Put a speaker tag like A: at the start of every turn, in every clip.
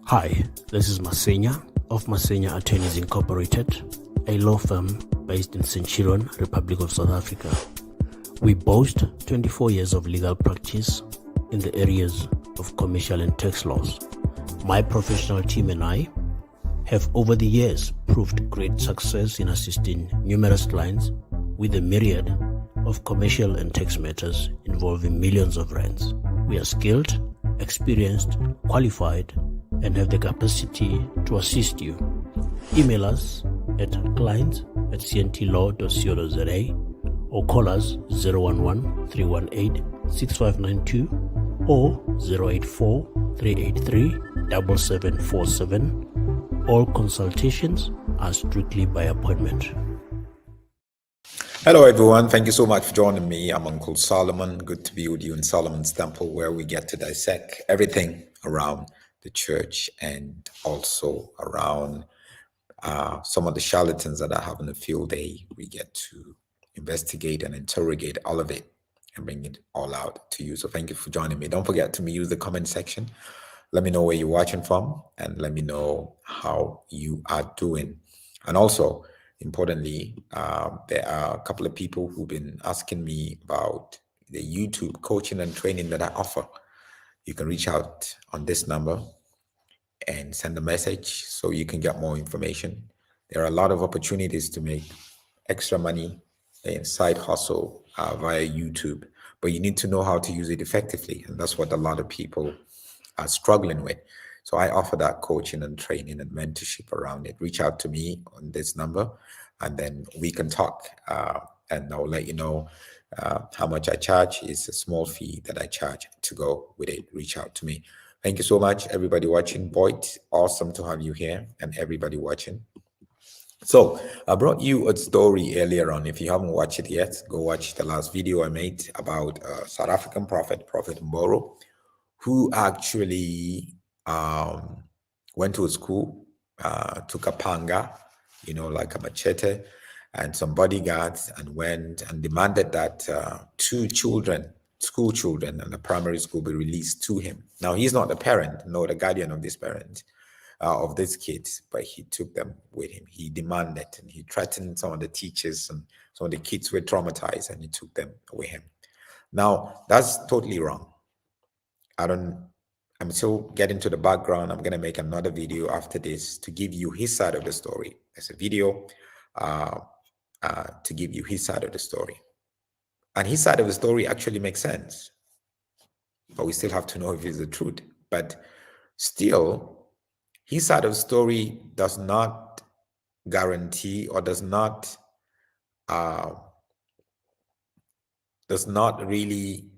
A: Hi, this is Masenya of Masenya Attorneys Incorporated, a law firm based in Centurion, Republic of South Africa. We boast 24 years of legal practice in the areas of commercial and tax laws. My professional team and I have over the years proved great success in assisting numerous clients with a myriad of commercial and tax matters involving millions of rands. We are skilled, experienced, qualified, and have the capacity to assist you. Email us at clients@cntlaw.co.za or call us 011-318-6592 or 084-383-7747. All consultations are strictly by appointment.
B: Hello everyone, thank you so much for joining me. I'm Uncle Solomon. Good to be with you in Solomon's Temple, where we get to dissect everything around the church and also around some of the charlatans that are having a field day. We get to investigate and interrogate all of it and bring it all out to you. So thank you for joining me. Don't forget to use the comment section. Let me know where you're watching from and let me know how you are doing. And also, importantly, there are a couple of people who've been asking me about the YouTube coaching and training that I offer. You can reach out on this number and send a message so you can get more information. There are a lot of opportunities to make extra money and side hustle via YouTube, but you need to know how to use it effectively. And that's what a lot of people are struggling with. So I offer that coaching and training and mentorship around it. Reach out to me on this number and then we can talk and I'll let you know how much I charge. It's a small fee that I charge to go with it. Reach out to me. Thank you so much, everybody watching. Boyd, awesome to have you here and everybody watching. So I brought you a story earlier on. If you haven't watched it yet, go watch the last video I made about South African Prophet Mboro, who actually went to a school, took a panga, like a machete, and some bodyguards, and went and demanded that two children, school children in the primary school, be released to him. Now, he's not the parent, nor the guardian of this parent, of these kids, but he took them with him. He demanded and he threatened some of the teachers, and some of the kids were traumatized, and he took them with him. Now, that's totally wrong. I'm still getting to the background. I'm going to make another video after this to give you his side of the story. There's a video to give you his side of the story. And his side of the story actually makes sense. But we still have to know if it's the truth. But still, his side of the story does not guarantee or does not really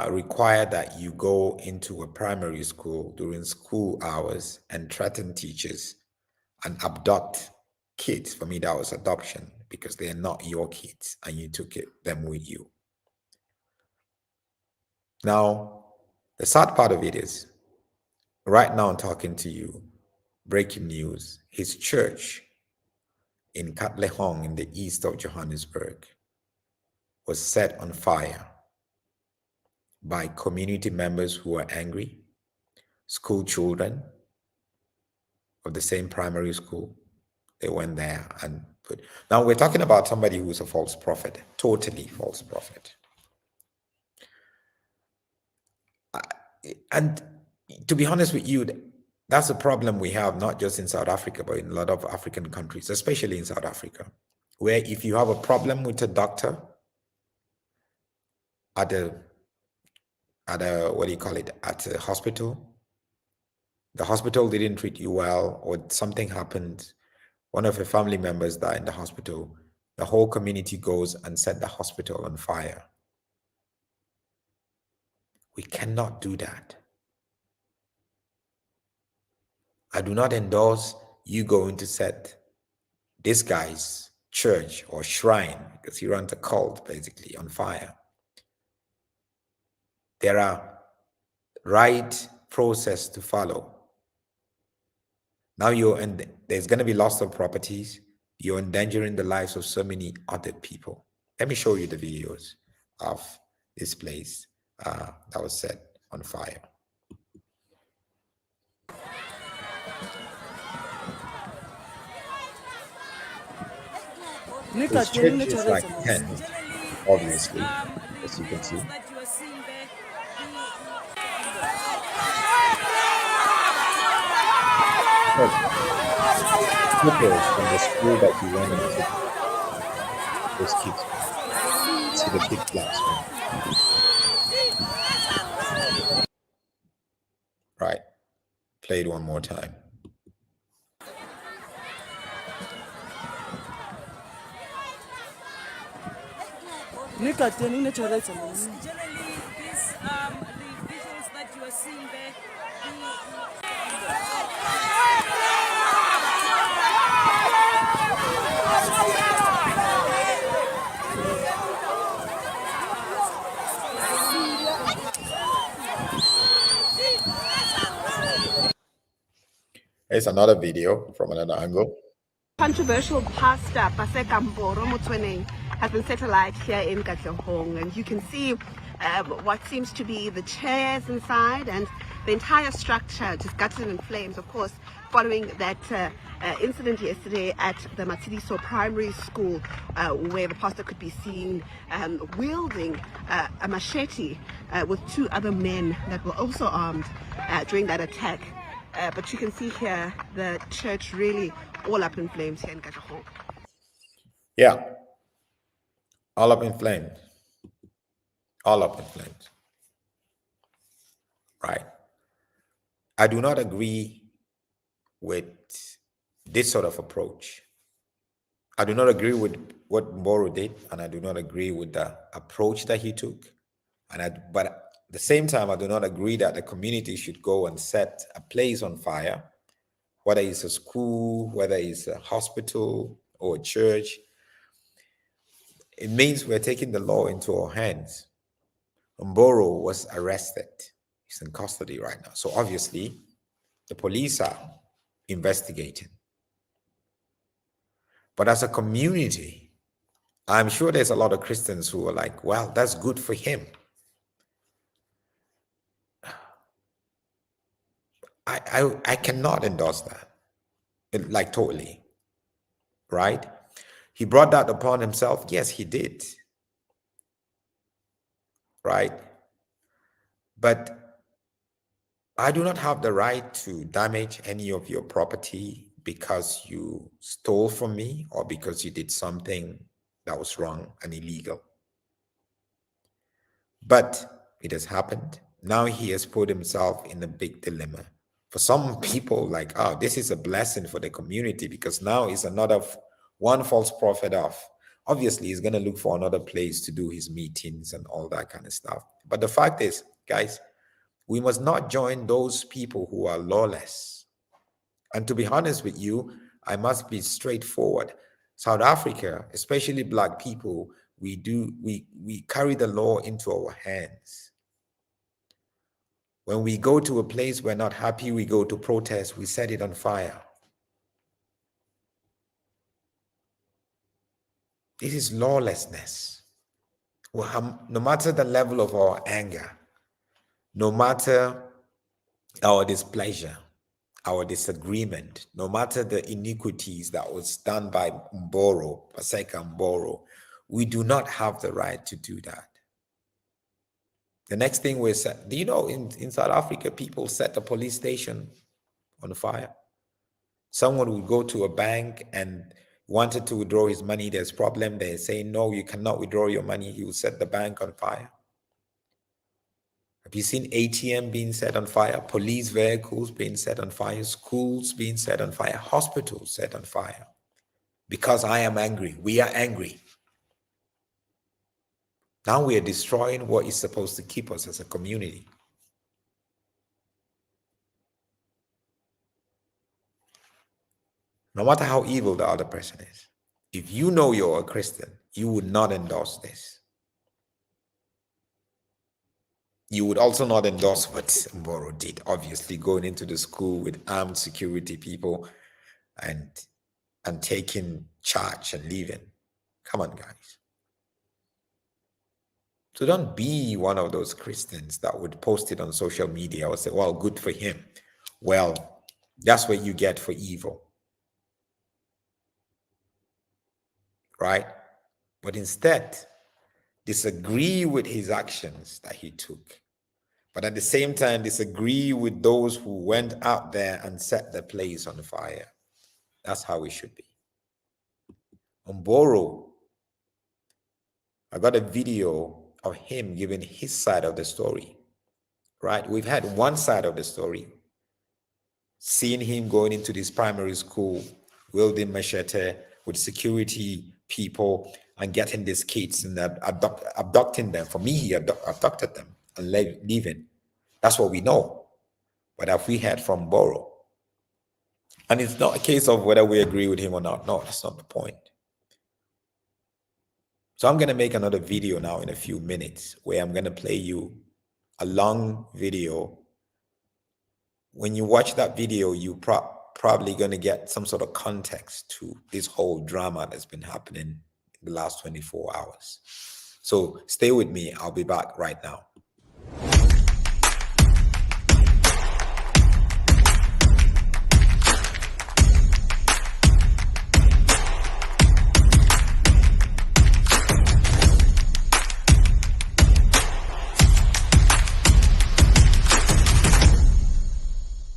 B: require that you go into a primary school during school hours and threaten teachers and abduct kids. For me, that was adoption because they are not your kids and you took them with you. Now, the sad part of it is, right now I'm talking to you, breaking news, his church in Katlehong in the east of Johannesburg was set on fire by community members who were angry, school children of the same primary school. They went there and put. Now we're talking about somebody who's a false prophet, totally false prophet. And to be honest with you, that's a problem we have, not just in South Africa, but in a lot of African countries, especially in South Africa, where if you have a problem with a doctor at a what do you call it, at a hospital, the hospital didn't treat you well, or something happened, one of your family members died in the hospital, the whole community goes and set the hospital on fire. We cannot do that. I do not endorse you going to set this guy's church or shrine, because he runs a cult basically, on fire. There are right process to follow. Now there's going to be loss of properties. You're endangering the lives of so many other people. Let me show you the videos of this place that was set on fire. His church is like tent, obviously, as you can see. But pupils from the school that he went into, those kids, see the big black screen. Right. Play it one more time.
C: Generally, the visuals that you are seeing there,
B: Here's another video from another angle.
D: Controversial pastor Paseka Mboro Motweneng has been set alight here in Katlehong, and you can see what seems to be the chairs inside, and the entire structure just gutted in flames, of course, following that incident yesterday at the Matsidiso Primary School, where the pastor could be seen wielding a machete with two other men that were also armed during that attack. But you can see here the church really all up in flames here in Katlehong.
B: Yeah. All up in flames. All up in flames. Right. I do not agree with this sort of approach. I do not agree with what Mboro did, and I do not agree with the approach that he took. But at the same time, I do not agree that the community should go and set a place on fire, whether it's a school, whether it's a hospital or a church. It means we're taking the law into our hands. Mboro was arrested. He's in custody right now. So obviously, the police are investigating. But as a community, I'm sure there's a lot of Christians who are like, well, that's good for him. I cannot endorse that, like totally, right? He brought that upon himself. Yes, he did, right? But I do not have the right to damage any of your property because you stole from me or because you did something that was wrong and illegal. But it has happened. Now he has put himself in a big dilemma. For some people, like, oh, this is a blessing for the community because now is another one false prophet off. Obviously, he's going to look for another place to do his meetings and all that kind of stuff. But the fact is, guys, we must not join those people who are lawless. And to be honest with you, I must be straightforward. South Africa, especially Black people, we carry the law into our hands. When we go to a place we're not happy, we go to protest, we set it on fire. This is lawlessness. No matter the level of our anger, no matter our displeasure, our disagreement, no matter the iniquities that was done by Mboro, Paseka Mboro, we do not have the right to do that. The next thing we said, do you know in South Africa, people set a police station on fire? Someone would go to a bank and wanted to withdraw his money. There's a problem. They're saying, no, you cannot withdraw your money. He will set the bank on fire. Have you seen ATM being set on fire? Police vehicles being set on fire? Schools being set on fire? Hospitals set on fire? Because I am angry. We are angry. Now we are destroying what is supposed to keep us as a community. No matter how evil the other person is, if you know you're a Christian, you would not endorse this. You would also not endorse what Mboro did, obviously going into the school with armed security people and taking charge and leaving. Come on, guys. So don't be one of those Christians that would post it on social media or say, well, good for him. Well, that's what you get for evil. right? But instead, disagree with his actions that he took. But at the same time, disagree with those who went out there and set the place on fire. That's how we should be. Mboro, I got a video of him giving his side of the story, right? We've had one side of the story, seeing him going into this primary school, wielding machete with security people and getting these kids and abducting them. For me, he abducted them and leaving. That's what we know. But have we heard from Mboro? And it's not a case of whether we agree with him or not. No, that's not the point. So I'm going to make another video now in a few minutes where I'm going to play you a long video. When you watch that video, you probably going to get some sort of context to this whole drama that's been happening in the last 24 hours. So stay with me. I'll be back right now.